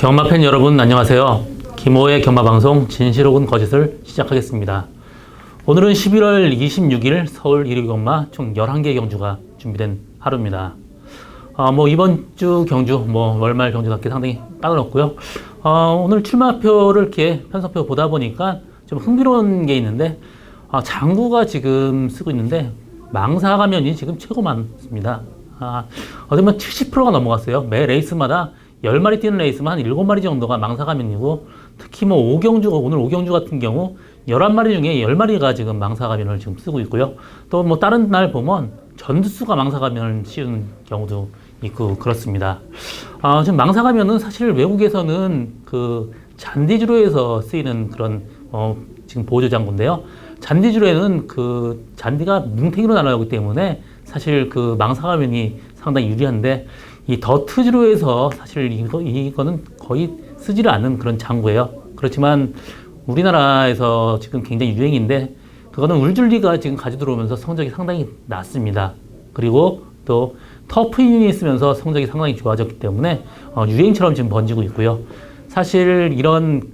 경마팬 여러분 안녕하세요. 김호의 경마방송 진실 혹은 거짓을 시작하겠습니다. 오늘은 11월 26일 서울 1위 경마 총 11개 경주가 준비된 하루입니다. 이번 주 경주, 월말 경주답게 상당히 까다롭고요. 오늘 출마표를 이렇게 편성표 보다 보니까 좀 흥미로운 게 있는데, 장구가 지금 쓰고 있는데, 망사 가면이 지금 최고 많습니다. 어디 보면 70%가 넘어갔어요. 매 레이스마다 10마리 뛰는 레이스만 한 7마리 정도가 망사 가면이고, 특히 오늘 5경주 같은 경우 11마리 중에 10마리가 지금 망사 가면을 지금 쓰고 있고요. 또 다른 날 보면 전두수가 망사 가면을 씌우는 경우도 있고 그렇습니다. 지금 망사 가면은 사실 외국에서는 그 잔디주로에서 쓰이는 그런 지금 보조 장구인데요. 잔디주로에는 그 잔디가 뭉탱이로 날아가기 때문에 사실 그 망사 가면이 상당히 유리한데, 이 더트주로에서 사실 이거는 거의 쓰지를 않는 그런 장구예요. 그렇지만 우리나라에서 지금 굉장히 유행인데, 그거는 울줄리가 지금 가지고 들어오면서 성적이 상당히 낮습니다. 그리고 또 터프 유닛이 쓰면서 성적이 상당히 좋아졌기 때문에 유행처럼 지금 번지고 있고요. 사실 이런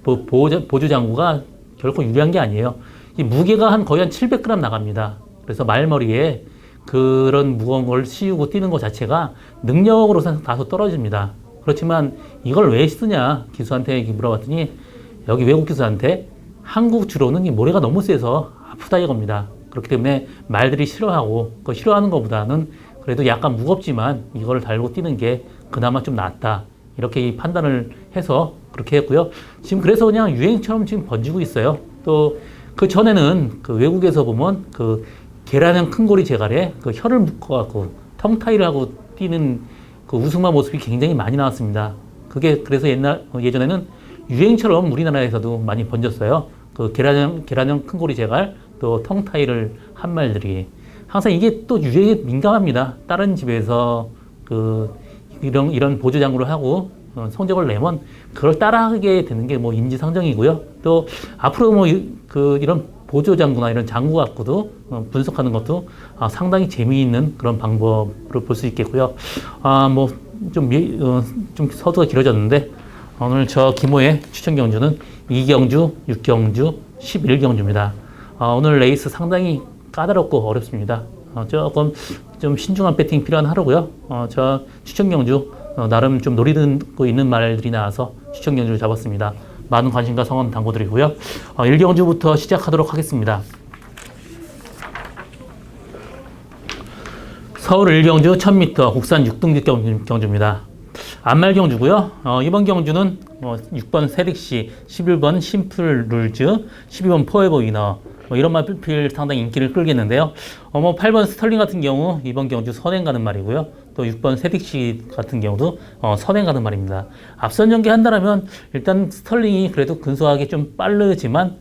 보조 장구가 결코 유리한 게 아니에요. 이 무게가 거의 한 700g 나갑니다. 그래서 말머리에 그런 무거운 걸 씌우고 뛰는 것 자체가 능력으로서 다소 떨어집니다. 그렇지만 이걸 왜 쓰냐 기수한테 물어봤더니, 여기 외국 기수한테 한국 주로는 이 모래가 너무 세서 아프다 이겁니다. 그렇기 때문에 말들이 싫어하고, 그 싫어하는 것보다는 그래도 약간 무겁지만 이걸 달고 뛰는 게 그나마 좀 낫다, 이렇게 판단을 해서 그렇게 했고요. 지금 그래서 그냥 유행처럼 지금 번지고 있어요. 또 그 전에는 그 외국에서 보면 그 계란형 큰고리 제갈에 그 혀를 묶어갖고 텅타이를 하고 뛰는 그 우승마 모습이 굉장히 많이 나왔습니다. 그게 그래서 예전에는 유행처럼 우리나라에서도 많이 번졌어요. 그 계란형 큰고리 제갈, 또 텅타이를 한 말들이 항상 이게 또 유행에 민감합니다. 다른 집에서 이런 보조 장구를 하고 성적을 내면 그걸 따라하게 되는 게 인지상정이고요. 또 앞으로 이런 보조 장구나 이런 장구 갖고도 분석하는 것도 상당히 재미있는 그런 방법으로 볼 수 있겠고요. 좀 서두가 길어졌는데, 오늘 저 김호의 추천 경주는 2경주, 6경주, 11경주입니다. 오늘 레이스 상당히 까다롭고 어렵습니다. 조금 좀 신중한 배팅이 필요한 하루고요. 저 추천 경주 나름 좀 노리고 있는 말들이 나와서 추천 경주를 잡았습니다. 많은 관심과 성원 당부드리고요. 1경주부터 시작하도록 하겠습니다. 서울 1경주 1000m 국산 6등급 경주입니다. 안말 경주고요. 이번 경주는 6번 세릭시, 11번 심플 룰즈, 12번 포에버 위너, 이런 말필 상당히 인기를 끌겠는데요. 8번 스털링 같은 경우 이번 경주 선행 가는 말이고요. 또 6번 세딕시 같은 경우도 선행 가는 말입니다. 앞선 연기한다면 일단 스털링이 그래도 근소하게 좀 빠르지만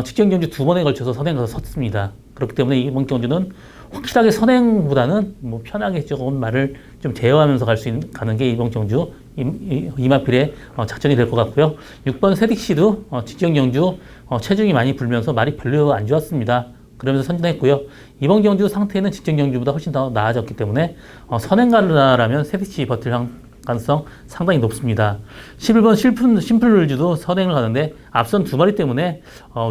직전 경주 2번에 걸쳐서 선행 가서 섰습니다. 그렇기 때문에 이번 경주는 확실하게 선행보다는 편하게 조금 말을 좀 제어하면서 가는 게 이번 경주 이마필의 작전이 될 것 같고요. 6번 세딕시도 직전 경주 체중이 많이 불면서 말이 별로 안 좋았습니다. 그러면서 선진했고요. 이번 경주 상태는 직전 경주보다 훨씬 더 나아졌기 때문에 선행 가느라면 세딕시 버틸 가능성 상당히 높습니다. 11번 심플룰즈도 선행을 가는데 앞선 2마리 때문에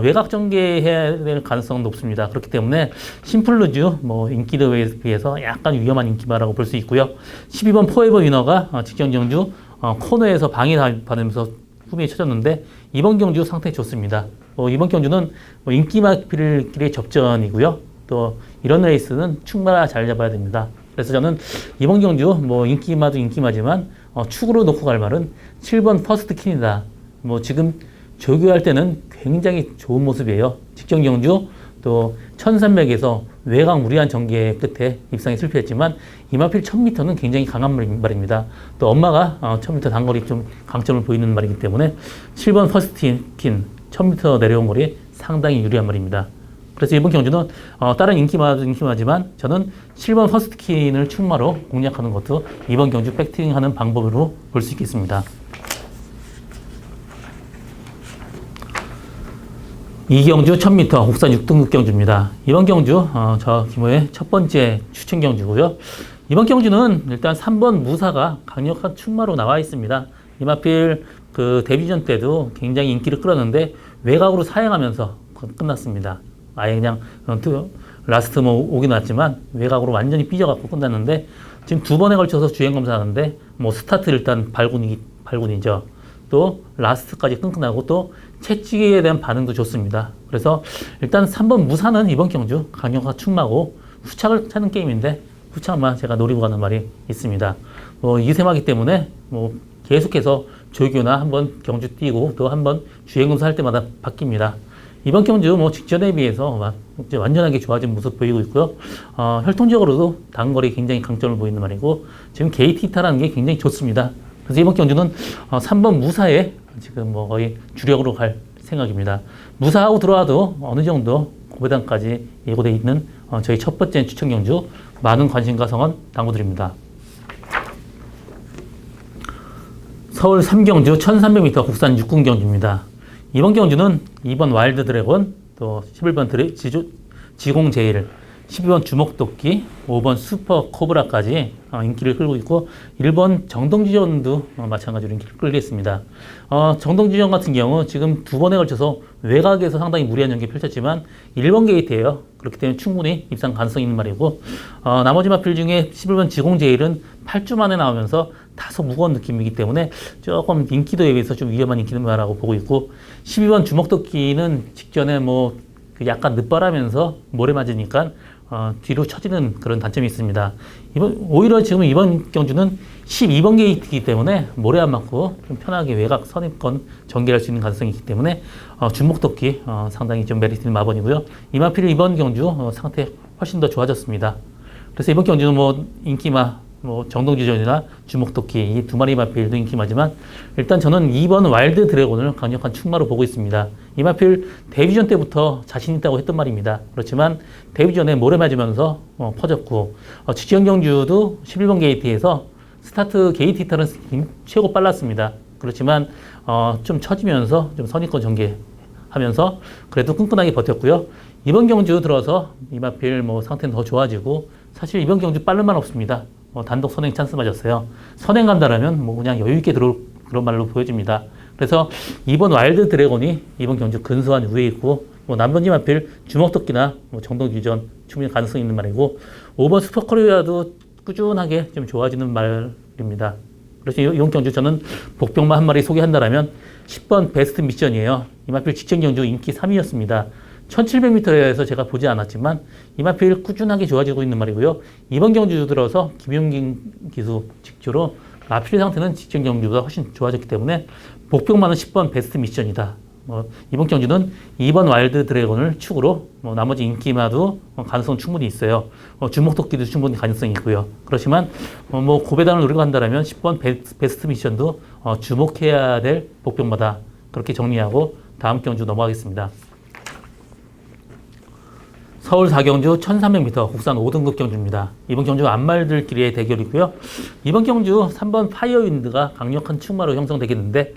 외곽 전개해야 될 가능성은 높습니다. 그렇기 때문에 심플룰즈 인기도에 비해서 약간 위험한 인기마라고 볼 수 있고요. 12번 포에버 위너가 직전 경주 코너에서 방해받으면서 후미에 쳐졌는데 이번 경주 상태 좋습니다. 이번 경주는 인기마필의 접전이고요. 또 이런 레이스는 축마라 잘 잡아야 됩니다. 그래서 저는 이번 경주 인기마도 인기마지만 축으로 놓고 갈 말은 7번 퍼스트 킨이다. 지금 조교할 때는 굉장히 좋은 모습이에요. 직전 경주 또 1300에서 외곽 무리한 전개 끝에 입상에 실패했지만 이마필 1000m는 굉장히 강한 말입니다. 또 엄마가 1000m 단거리 좀 강점을 보이는 말이기 때문에 7번 퍼스트 킨 1000m 내려온 거리에 상당히 유리한 말입니다. 그래서 이번 경주는 다른 인기마지만 저는 7번 퍼스트 킨을 축마로 공략하는 것도 이번 경주 백팅하는 방법으로 볼 수 있겠습니다. 2경주 1000m 국산 6등급 경주입니다. 이번 경주 저 김호의 첫 번째 추천 경주고요. 이번 경주는 일단 3번 무사가 강력한 충마로 나와 있습니다. 이마필 그 데뷔전 때도 굉장히 인기를 끌었는데 외곽으로 사행하면서 끝났습니다. 아예 그냥 라스트 뭐 오긴 왔지만 외곽으로 완전히 삐져갖고 끝났는데 지금 두 번에 걸쳐서 주행 검사하는데 뭐 스타트 일단 발군이죠. 또 라스트까지 끈끈하고 또 채찍에 대한 반응도 좋습니다. 그래서 일단 3번 무사는 이번 경주 강력한 충마고 후착을 찾는 게임인데 후착만 제가 노리고 가는 말이 있습니다. 뭐 2세마기 때문에 뭐 계속해서 조교나 한번 경주 뛰고 또 한번 주행 검사할 때마다 바뀝니다. 이번 경주 뭐 직전에 비해서 완전하게 좋아진 모습 보이고 있고요. 혈통적으로도 단거리 굉장히 강점을 보이는 말이고 지금 게이트 타라는 게 굉장히 좋습니다. 그래서 이번 경주는 3번 무사에 지금 뭐 거의 주력으로 갈 생각입니다. 무사하고 들어와도 어느 정도 고배당까지 예고되어 있는 저희 첫 번째 추천 경주 많은 관심과 성원 당부드립니다. 서울 3경주 1300m 국산 육군 경주입니다. 이번 경주는 2번 와일드 드래곤, 또 11번 지공 제일, 12번 주먹도끼, 5번 슈퍼 코브라까지 인기를 끌고 있고 1번 정동지전도 마찬가지로 인기를 끌고 있습니다. 정동지전 같은 경우 지금 두 번에 걸쳐서 외곽에서 상당히 무리한 연기 펼쳤지만 1번 게이트예요. 그렇기 때문에 충분히 입상 가능성이 있는 말이고 나머지 마필 중에 11번 지공 제일은 8주 만에 나오면서 다소 무거운 느낌이기 때문에 조금 인기도에 비해서 좀 위험한 인기라고 보고 있고 12번 주먹도끼는 직전에 뭐 약간 늦바라면서 모래 맞으니까 뒤로 처지는 그런 단점이 있습니다. 오히려 지금 이번 경주는 12번 게이트이기 때문에 모래 안 맞고 좀 편하게 외곽 선입권 전개할 수 있는 가능성이 있기 때문에 주먹도끼 상당히 좀 메리트 있는 마번이고요. 이마필 이번 경주 상태 훨씬 더 좋아졌습니다. 그래서 이번 경주는 뭐 인기마 정동지전이나 주먹도끼 이 두 마리 마필도 인기마지만 일단 저는 2번 와일드 드래곤을 강력한 충마로 보고 있습니다. 이 마필 데뷔전 때부터 자신 있다고 했던 말입니다. 그렇지만 데뷔전에 모래 맞으면서 퍼졌고 직전 경주도 11번 게이트에서 스타트 게이트 타는 최고 빨랐습니다. 그렇지만 좀 처지면서 좀 선입권 전개하면서 그래도 끈끈하게 버텼고요. 이번 경주 들어서 이 마필 상태는 더 좋아지고 사실 이번 경주 빠른 말 없습니다. 단독 선행 찬스 맞았어요. 선행 간다라면 그냥 여유있게 들어올 그런 말로 보여집니다. 그래서 이번 와일드 드래곤이 이번 경주 근소한 우위에 있고 남번지 마필 주먹도끼나 정동지전 충분히 가능성이 있는 말이고 5번 슈퍼코리아도 꾸준하게 좀 좋아지는 말입니다. 그래서 이번 경주 저는 복병만 한 마리 소개한다라면 10번 베스트 미션이에요. 이 마필 직전 경주 인기 3위였습니다. 1700m에서 제가 보지 않았지만 이마필 꾸준하게 좋아지고 있는 말이고요. 이번 경주 들어서 김용긴 기수 직주로 마필 상태는 직전 경주보다 훨씬 좋아졌기 때문에 복병만은 10번 베스트 미션이다. 이번 경주는 2번 와일드 드래곤을 축으로 나머지 인기마도 가능성 충분히 있어요. 주먹도끼도 충분히 가능성이 있고요. 그렇지만 고배당을 노리고 한다면 10번 베스트 미션도 주목해야 될 복병마다 그렇게 정리하고 다음 경주 넘어가겠습니다. 서울 4경주 1300m 국산 5등급 경주입니다. 이번 경주 안말들끼리의 대결이고요. 이번 경주 3번 파이어윈드가 강력한 충마로 형성되겠는데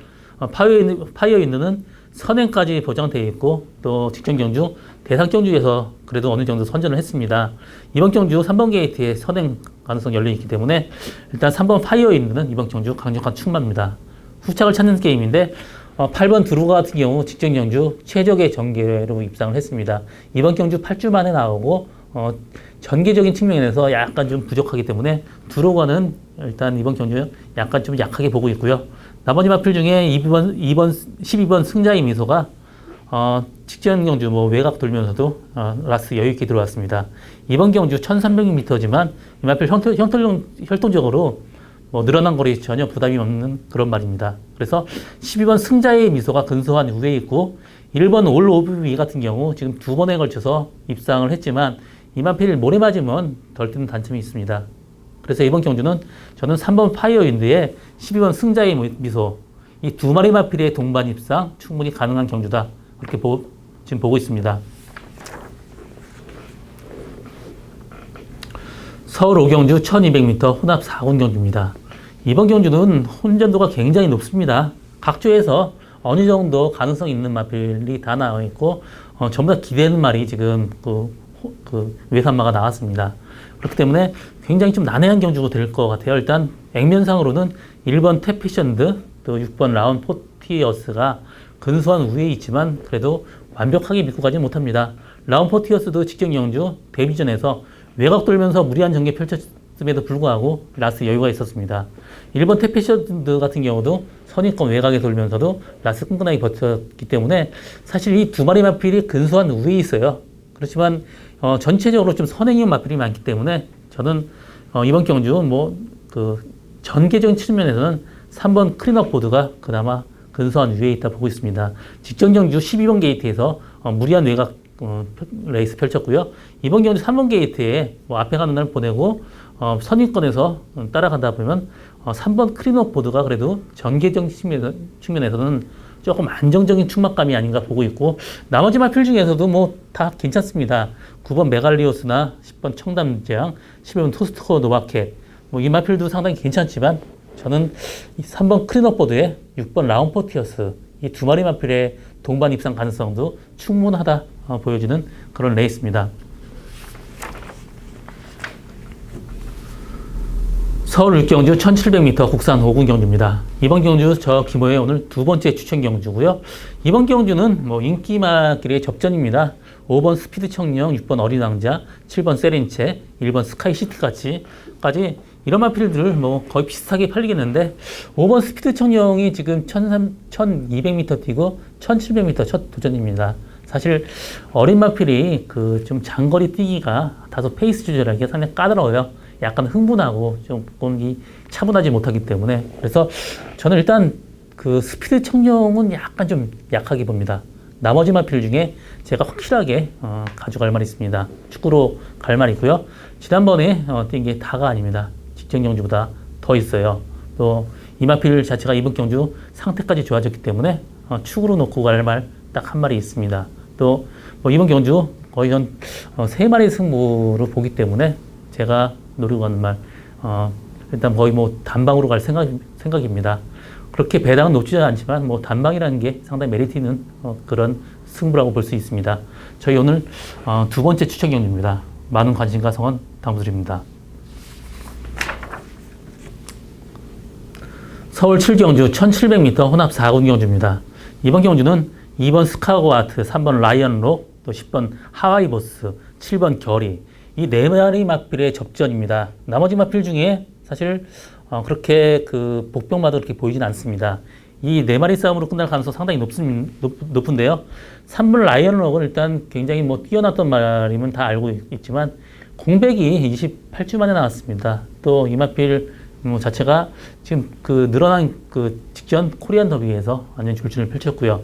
파이어윈드는 선행까지 보장되어 있고 또 직전 경주 대상 경주에서 그래도 어느 정도 선전을 했습니다. 이번 경주 3번 게이트에 선행 가능성이 열려있기 때문에 일단 3번 파이어윈드는 이번 경주 강력한 충마입니다. 후착을 찾는 게임인데 8번 드루가 같은 경우 직전 경주 최적의 전개로 입상을 했습니다. 이번 경주 8주 만에 나오고 전개적인 측면에서 약간 좀 부족하기 때문에 드루가는 일단 이번 경주 약간 좀 약하게 보고 있고요. 나머지 마필 중에 12번 승자의 미소가 직전 경주 외곽 돌면서도 라스 여유있게 들어왔습니다. 이번 경주 1300m지만 이 마필 혈통적으로 늘어난 거리 전혀 부담이 없는 그런 말입니다. 그래서 12번 승자의 미소가 근소한 우위에 있고 1번 올 오브위 같은 경우 지금 두 번에 걸쳐서 입상을 했지만 이마필 모래 맞으면 덜 뛰는 단점이 있습니다. 그래서 이번 경주는 저는 3번 파이어윈드에 12번 승자의 미소 이 두 마리 마필의 동반 입상 충분히 가능한 경주다. 그렇게 지금 보고 있습니다. 서울 5경주 1200m 혼합 4군 경주입니다. 이번 경주는 혼전도가 굉장히 높습니다. 각 조에서 어느 정도 가능성 있는 마필이 다 나와 있고 전부 다 기대하는 말이 지금 그 외산마가 나왔습니다. 그렇기 때문에 굉장히 좀 난해한 경주가 될 것 같아요. 일단 액면상으로는 1번 태피션드 또 6번 라운 포티어스가 근소한 우위에 있지만 그래도 완벽하게 믿고 가지 못합니다. 라운 포티어스도 직전 경주 데뷔전에서 외곽 돌면서 무리한 전개 펼쳤음에도 불구하고 라스 여유가 있었습니다. 1번 태피션드 같은 경우도 선입권 외곽에 돌면서도 라스 끈끈하게 버텼기 때문에 사실 이 두 마리 마필이 근소한 우위에 있어요. 그렇지만 전체적으로 좀 선행형 마필이 많기 때문에 저는 이번 경주 그 전개적인 측면에서는 3번 크리너 보드가 그나마 근소한 위에 있다 보고 있습니다. 직전 경주 12번 게이트에서 무리한 외곽 레이스 펼쳤고요. 이번 경주 3번 게이트에 앞에 가는 날 보내고 선입권에서 따라가다 보면 3번 크리너 보드가 그래도 전개적 측면에서는 조금 안정적인 충막감이 아닌가 보고 있고 나머지 마필 중에서도 다 괜찮습니다. 9번 메갈리오스나 10번 청담재앙, 11번 토스트코 노바켓 이 마필도 상당히 괜찮지만 저는 3번 크리너보드에 6번 라운포티어스 이 두 마리 마필의 동반 입상 가능성도 충분하다 보여지는 그런 레이스입니다. 서울 육경주 1700m 국산 5군 경주입니다. 이번 경주 저 김호의 오늘 두 번째 추천 경주고요. 이번 경주는 인기마길의 접전입니다. 5번 스피드 청령, 6번 어린 왕자, 7번 세렌체, 1번 스카이시티까지 이런 마필들 거의 비슷하게 팔리겠는데 5번 스피드 청령이 지금 1200m 뛰고 1700m 첫 도전입니다. 사실 어린 마필이 좀 장거리 뛰기가 다소 페이스 조절하기가 상당히 까다로워요. 약간 흥분하고 조금 차분하지 못하기 때문에 그래서 저는 일단 그 스피드 청룡은 약간 좀 약하게 봅니다. 나머지 마필 중에 제가 확실하게 가져갈 말이 있습니다. 축구로 갈 말이 있고요. 지난번에 뛴 게 다가 아닙니다. 직전 경주보다 더 있어요. 또 이 마필 자체가 이번 경주 상태까지 좋아졌기 때문에 축으로 놓고 갈 말 딱 한 마리 있습니다. 또 이번 경주 거의 전 세 마리 승부로 보기 때문에 제가 노리고 가는 말 일단 거의 단방으로 갈 생각입니다. 그렇게 배당은 높지 않지만 단방이라는 게 상당히 메리트 있는 그런 승부라고 볼 수 있습니다. 저희 오늘 두 번째 추천 경주입니다. 많은 관심과 성원 당부드립니다. 서울 7경주 1700m 혼합 4군 경주입니다. 이번 경주는 2번 스카고아트, 3번 라이언록, 또 10번 하와이보스, 7번 결이 이 네 마리 마필의 접전입니다. 나머지 마필 중에 사실 그렇게 그 복병마다 그렇게 보이진 않습니다. 이 네 마리 싸움으로 끝날 가능성 상당히 높은데요. 3번 라이언록은 일단 굉장히 뛰어났던 말임은 다 알고 있지만 공백이 28주 만에 나왔습니다. 또 이 마필 자체가 지금 그 늘어난 그 직전 코리안 더비에서 완전 졸진을 펼쳤고요.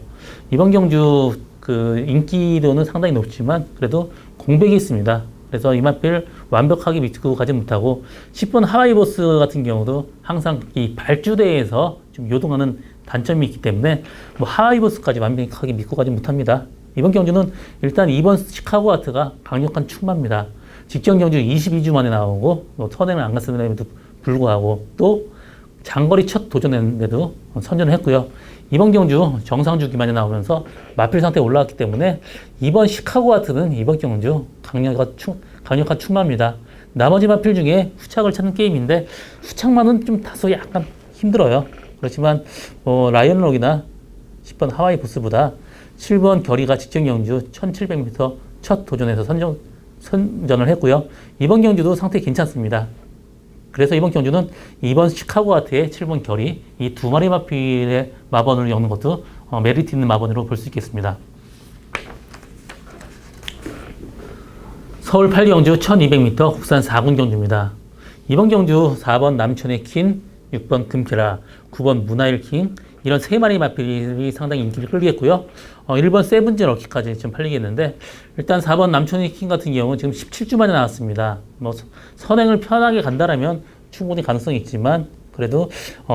이번 경주 그 인기도는 상당히 높지만 그래도 공백이 있습니다. 그래서 이 마필 완벽하게 믿고 가지 못하고 10번 하와이보스 같은 경우도 항상 이 발주대에서 좀 요동하는 단점이 있기 때문에 하와이보스까지 완벽하게 믿고 가지 못합니다. 이번 경주는 일단 2번 시카고 아트가 강력한 충마입니다. 직전 경주 22주 만에 나오고 선행을 안 갔음에도 불구하고 또 장거리 첫 도전했는데도 선전을 했고요. 이번 경주 정상주 기만에 나오면서 마필 상태에 올라왔기 때문에 이번 시카고 아트는 이번 경주 강력한 충마입니다. 나머지 마필 중에 후착을 찾는 게임인데 후착만은 좀 다소 약간 힘들어요. 그렇지만 라이언록이나 10번 하와이 보스보다 7번 결의가 직전 경주 1700m 첫 도전에서 선전을 했고요. 이번 경주도 상태 괜찮습니다. 그래서 이번 경주는 2번 시카고 아트의 7번 결의 이 두 마리 마필의 마번을 엮는 것도 메리트 있는 마번으로 볼 수 있겠습니다. 서울 8경주 1200m 국산 4군 경주입니다. 이번 경주 4번 남천의 킨, 6번 금케라, 9번 문화일 킹 이런 세 마리 마필이 상당히 인기를 끌겠고요. 1번 세븐제 럭키까지 좀 팔리겠는데 일단 4번 남천의 킹 같은 경우는 지금 17주 만에 나왔습니다. 선행을 편하게 간다라면 충분히 가능성이 있지만 그래도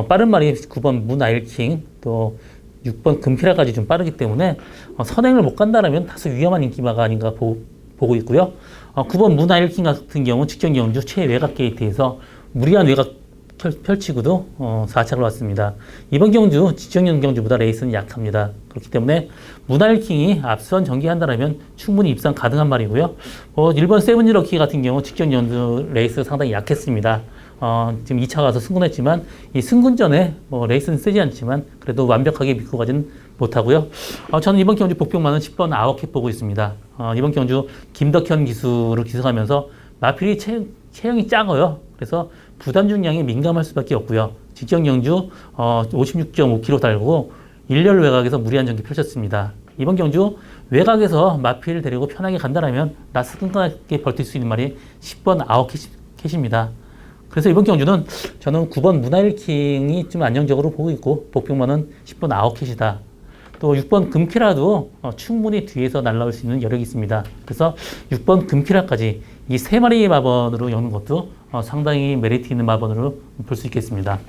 빠른 말이 9번 문화일 킹 또 6번 금케라까지 좀 빠르기 때문에 선행을 못 간다라면 다소 위험한 인기마가 아닌가 보고 있고요. 9번 문화일 킹 같은 경우 직전 경주 최외곽 게이트에서 무리한 외곽 펼치고도 4착을 왔습니다. 이번 경주 지정연 경주보다 레이스는 약합니다. 그렇기 때문에 문화일킹이 앞선 전개한다면 충분히 입상 가능한 말이고요. 일본 세븐지럭키 같은 경우 직전 연주 레이스 상당히 약했습니다. 지금 2차 가서 승군했지만 이 승군전에 레이스는 세지 않지만 그래도 완벽하게 믿고 가지는 못하고요. 저는 이번 경주 복병만은 10번 아웃캡 보고 있습니다. 이번 경주 김덕현 기수를 기승하면서 마필이 체형이 작아요. 그래서 부담 중량에 민감할 수밖에 없고요. 직전 경주 56.5kg 달고 일렬 외곽에서 무리한 전기 펼쳤습니다. 이번 경주 외곽에서 마필을 데리고 편하게 간다면 라스 끈끈하게 버틸 수 있는 말이 10번 아웃캣입니다. 그래서 이번 경주는 저는 9번 문화일킹이 좀 안정적으로 보고 있고 복병만은 10번 아웃캣이다. 또 6번 금키라도 충분히 뒤에서 날아올 수 있는 여력이 있습니다. 그래서 6번 금키라까지 이 세 마리의 마번으로 여는 것도 상당히 메리트 있는 마번으로 볼 수 있겠습니다.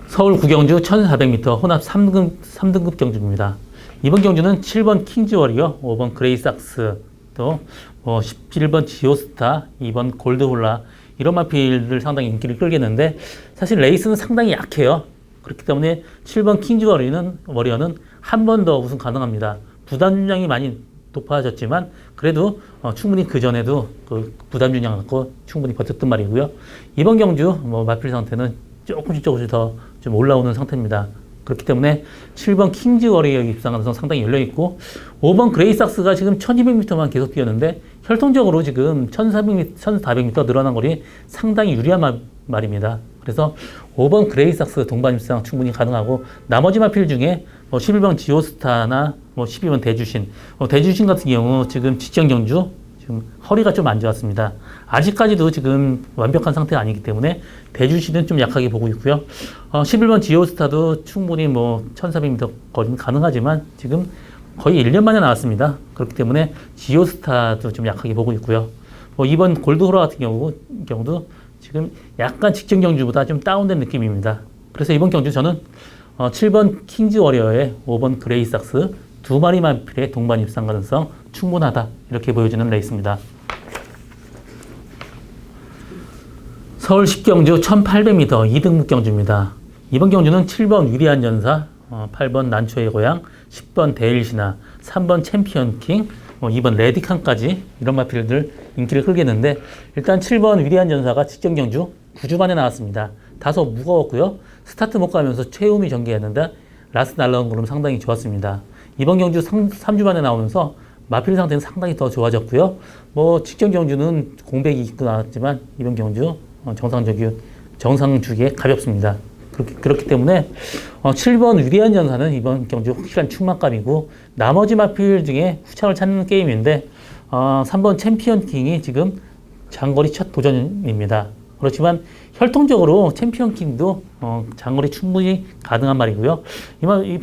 서울 구경주 1400m 혼합 3등급 경주입니다. 이번 경주는 7번 킹즈워리어, 5번 그레이삭스, 또 17번 지오스타, 2번 골드홀라 이런 마필들 상당히 인기를 끌겠는데 사실 레이스는 상당히 약해요. 그렇기 때문에 7번 킹즈워리어는 한 번 더 우승 가능합니다. 부담 중량이 많이 높아졌지만 그래도 충분히 그 전에도 그 부담 중량 갖고 충분히 버텼단 말이고요. 이번 경주 마필 상태는 조금씩 더 좀 올라오는 상태입니다. 그렇기 때문에 7번 킹즈워리어 입상 가능성 상당히 열려있고 5번 그레이삭스가 지금 1200m만 계속 뛰었는데 혈통적으로 지금 1400m 늘어난 거리 상당히 유리한 말입니다. 그래서 5번 그레이삭스 동반 입상 충분히 가능하고 나머지 마필 중에 11번 지오스타나 12번 대주신 대주신 같은 경우 지금 직전 경주 지금 허리가 좀 안 좋았습니다. 아직까지도 지금 완벽한 상태가 아니기 때문에 대주신은 좀 약하게 보고 있고요. 11번 지오스타도 충분히 1400m 거리는 가능하지만 지금 거의 1년 만에 나왔습니다. 그렇기 때문에 지오스타도 좀 약하게 보고 있고요. 2번 골드호라 같은 경우도 지금 약간 직전 경주보다 좀 다운된 느낌입니다. 그래서 이번 경주 저는 7번 킹즈워리어에 5번 그레이삭스 두 마리 마필의 동반 입상 가능성 충분하다 이렇게 보여주는 레이스입니다. 서울 10경주 1800m 2등급 경주입니다. 이번 경주는 7번 위대한 전사, 8번 난초의 고향, 10번 데일신화, 3번 챔피언킹, 2번 레디칸까지 이런 마필들 인기를 끌겠는데 일단 7번 위대한 전사가 직전 경주 9주 만에 나왔습니다. 다소 무거웠고요. 스타트 못 가면서 최후미 전개했는데 라스 날라온 걸음 상당히 좋았습니다. 이번 경주 3주 만에 나오면서 마필 상태는 상당히 더 좋아졌고요. 직전 경주는 공백이 있고 나왔지만 이번 경주 정상주기에 가볍습니다. 그렇기 때문에 7번 위대한 전사는 이번 경주 확실한 충만감이고 나머지 마필 중에 후창을 찾는 게임인데 3번 챔피언킹이 지금 장거리 첫 도전입니다. 그렇지만 혈통적으로 챔피언킹도 장거리 충분히 가능한 말이고요.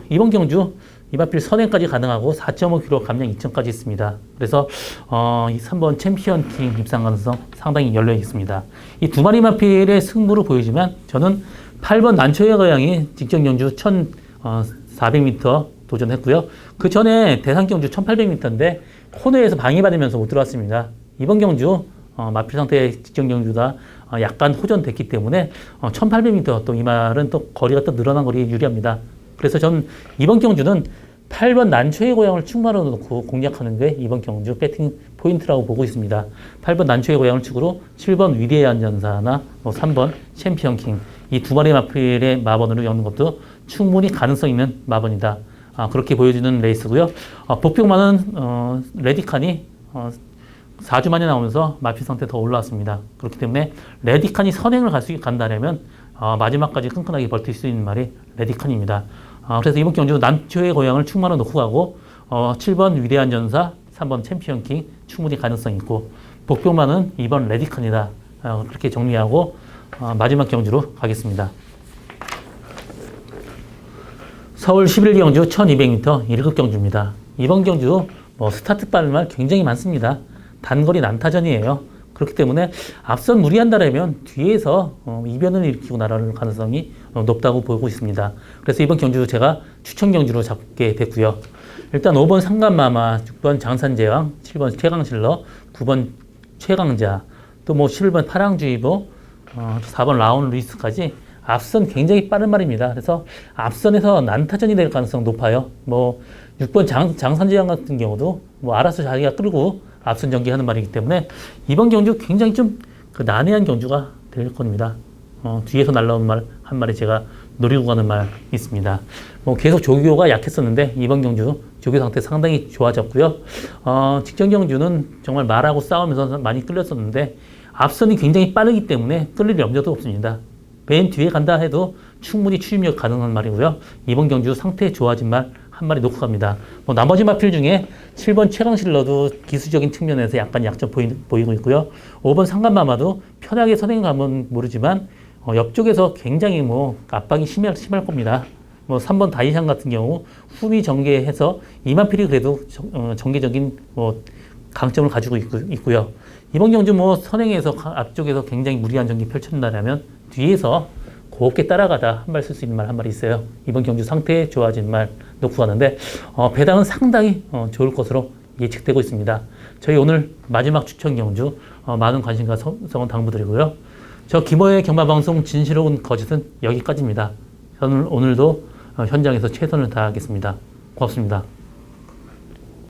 이번 경주 이 마필 선행까지 가능하고 4.5kg 감량 2천까지 있습니다. 그래서 이 3번 챔피언킹 입상 가능성 상당히 열려 있습니다. 이 두 마리 마필의 승부를 보이지만 저는 8번 난초의 고향이 직전 경주 1400m 도전했고요. 그 전에 대상 경주 1800m인데 코너에서 방해받으면서 못 들어왔습니다. 이번 경주 마필 상태의 직전 경주가 약간 호전됐기 때문에 1800m 또 이 말은 또 거리가 또 늘어난 거리에 유리합니다. 그래서 저는 이번 경주는 8번 난초의 고향을 축마로 놓고 공략하는 게 이번 경주 배팅 포인트라고 보고 있습니다. 8번 난초의 고향을 축으로 7번 위대한 전사나 3번 챔피언킹 이 두 마리 마필의 마번으로 여는 것도 충분히 가능성 있는 마번이다. 그렇게 보여주는 레이스고요. 복병만은 레디칸이 4주 만에 나오면서 마필 상태 더 올라왔습니다. 그렇기 때문에 레디칸이 선행을 간다면 마지막까지 끈끈하게 버틸 수 있는 말이 레디칸입니다. 그래서 이번 경주 난초의 고향을 충만로 놓고 가고 7번 위대한 전사, 3번 챔피언킹 충분히 가능성 있고 복병만은 2번 레디칸이다. 그렇게 정리하고 마지막 경주로 가겠습니다. 서울 11경주 1200m 1급 경주입니다. 이번 경주 스타트 빠른 말 굉장히 많습니다. 단거리 난타전이에요. 그렇기 때문에 앞선 무리한다라면 뒤에서 이변을 일으키고 날아올 가능성이 높다고 보고 있습니다. 그래서 이번 경주 제가 추천 경주로 잡게 됐고요. 일단 5번 상간마마, 6번 장산제왕, 7번 최강실러, 9번 최강자, 또 11번 파랑주의보, 4번 라운 루이스까지 앞선 굉장히 빠른 말입니다. 그래서 앞선에서 난타전이 될 가능성 높아요. 뭐 6번 장산지향 같은 경우도 뭐 알아서 자기가 끌고 앞선 전개하는 말이기 때문에 이번 경주 굉장히 좀 그 난해한 경주가 될 겁니다. 뒤에서 날라온 말 한 마리 제가 노리고 가는 말 있습니다. 뭐 계속 조교가 약했었는데 이번 경주 조교 상태 상당히 좋아졌고요. 직전 경주는 정말 말하고 싸우면서 많이 끌렸었는데 앞선이 굉장히 빠르기 때문에 끌릴 염려도 없습니다. 맨 뒤에 간다 해도 충분히 추진력 가능한 말이고요. 이번 경주 상태 좋아진 말 한 마리 놓고 갑니다. 뭐 나머지 마필 중에 7번 최강실러도 기술적인 측면에서 약간 약점 보이고 있고요. 5번 상간마마도 편하게 선행 가면 모르지만 옆쪽에서 굉장히 뭐 압박이 심할 겁니다. 뭐 3번 다이샹 같은 경우 후미 전개해서 이마필이 그래도 전개적인 뭐 강점을 가지고 있고요. 이번 경주 뭐 선행에서 앞쪽에서 굉장히 무리한 전개 펼친다면 뒤에서 곱게 따라가다 한 말 쓸 수 있는 말 한 마리 있어요. 이번 경주 상태 좋아진 말 놓고 가는데 배당은 상당히 좋을 것으로 예측되고 있습니다. 저희 오늘 마지막 추천 경주 많은 관심과 성원 당부드리고요. 저 김호의 경마방송 진실로운 거짓은 여기까지입니다. 저는 오늘도 현장에서 최선을 다하겠습니다. 고맙습니다.